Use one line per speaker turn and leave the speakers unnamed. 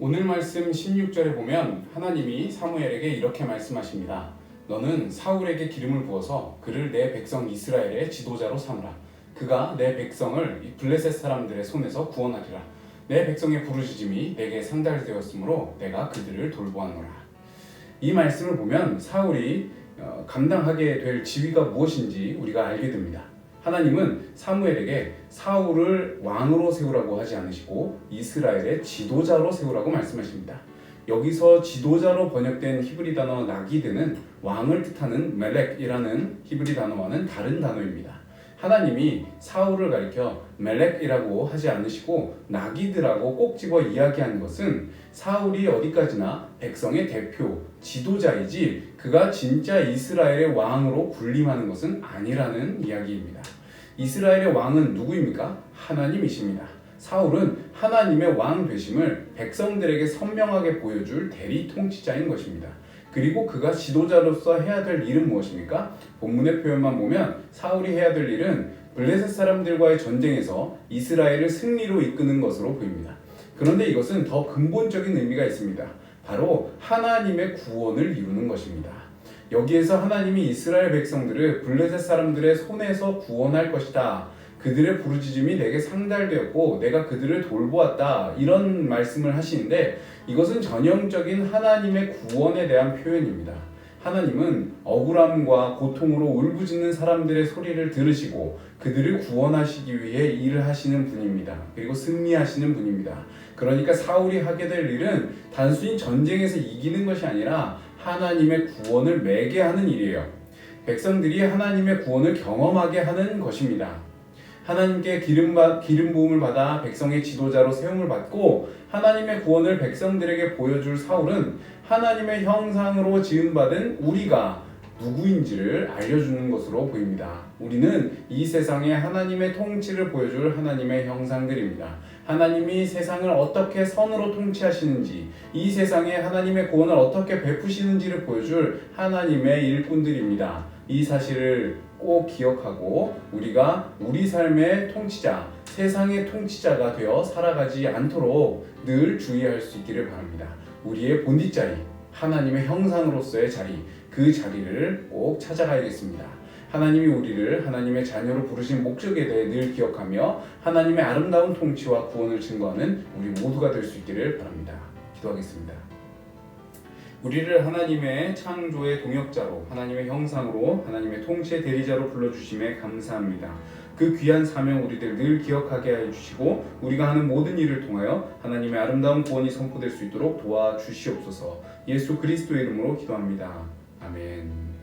오늘 말씀 16절에 보면 하나님이 사무엘에게 이렇게 말씀하십니다. 너는 사울에게 기름을 부어서 그를 내 백성 이스라엘의 지도자로 삼으라. 그가 내 백성을 블레셋 사람들의 손에서 구원하리라. 내 백성의 부르짖음이 내게 상달되었으므로 내가 그들을 돌보았노라. 이 말씀을 보면 사울이 감당하게 될 지위가 무엇인지 우리가 알게 됩니다. 하나님은 사무엘에게 사울을 왕으로 세우라고 하지 않으시고 이스라엘의 지도자로 세우라고 말씀하십니다. 여기서 지도자로 번역된 히브리 단어 나기드는 왕을 뜻하는 멜렉이라는 히브리 단어와는 다른 단어입니다. 하나님이 사울을 가리켜 멜렉이라고 하지 않으시고 나기드라고 꼭 집어 이야기한 것은 사울이 어디까지나 백성의 대표, 지도자이지 그가 진짜 이스라엘의 왕으로 군림하는 것은 아니라는 이야기입니다. 이스라엘의 왕은 누구입니까? 하나님이십니다. 사울은 하나님의 왕 되심을 백성들에게 선명하게 보여줄 대리 통치자인 것입니다. 그리고 그가 지도자로서 해야 될 일은 무엇입니까? 본문의 표현만 보면 사울이 해야 될 일은 블레셋 사람들과의 전쟁에서 이스라엘을 승리로 이끄는 것으로 보입니다. 그런데 이것은 더 근본적인 의미가 있습니다. 바로 하나님의 구원을 이루는 것입니다. 여기에서 하나님이 이스라엘 백성들을 블레셋 사람들의 손에서 구원할 것이다. 그들의 부르짖음이 내게 상달되었고 내가 그들을 돌보았다. 이런 말씀을 하시는데 이것은 전형적인 하나님의 구원에 대한 표현입니다. 하나님은 억울함과 고통으로 울부짖는 사람들의 소리를 들으시고 그들을 구원하시기 위해 일을 하시는 분입니다. 그리고 승리하시는 분입니다. 그러니까 사울이 하게 될 일은 단순히 전쟁에서 이기는 것이 아니라 하나님의 구원을 매게 하는 일이에요. 백성들이 하나님의 구원을 경험하게 하는 것입니다. 하나님께 기름 부음을 받아 백성의 지도자로 세움을 받고 하나님의 구원을 백성들에게 보여줄 사울은 하나님의 형상으로 지음받은 우리가 누구인지를 알려주는 것으로 보입니다. 우리는 이 세상에 하나님의 통치를 보여줄 하나님의 형상들입니다. 하나님이 세상을 어떻게 선으로 통치하시는지, 이 세상에 하나님의 구원을 어떻게 베푸시는지를 보여줄 하나님의 일꾼들입니다. 이 사실을 꼭 기억하고 우리가 우리 삶의 통치자, 세상의 통치자가 되어 살아가지 않도록 늘 주의할 수 있기를 바랍니다. 우리의 본뒷자리, 하나님의 형상으로서의 자리, 그 자리를 꼭 찾아가야겠습니다. 하나님이 우리를 하나님의 자녀로 부르신 목적에 대해 늘 기억하며 하나님의 아름다운 통치와 구원을 증거하는 우리 모두가 될 수 있기를 바랍니다. 기도하겠습니다. 우리를 하나님의 창조의 동역자로, 하나님의 형상으로, 하나님의 통치의 대리자로 불러주심에 감사합니다. 그 귀한 사명 우리들 늘 기억하게 해주시고 우리가 하는 모든 일을 통하여 하나님의 아름다운 구원이 선포될 수 있도록 도와주시옵소서. 예수 그리스도의 이름으로 기도합니다. 아멘.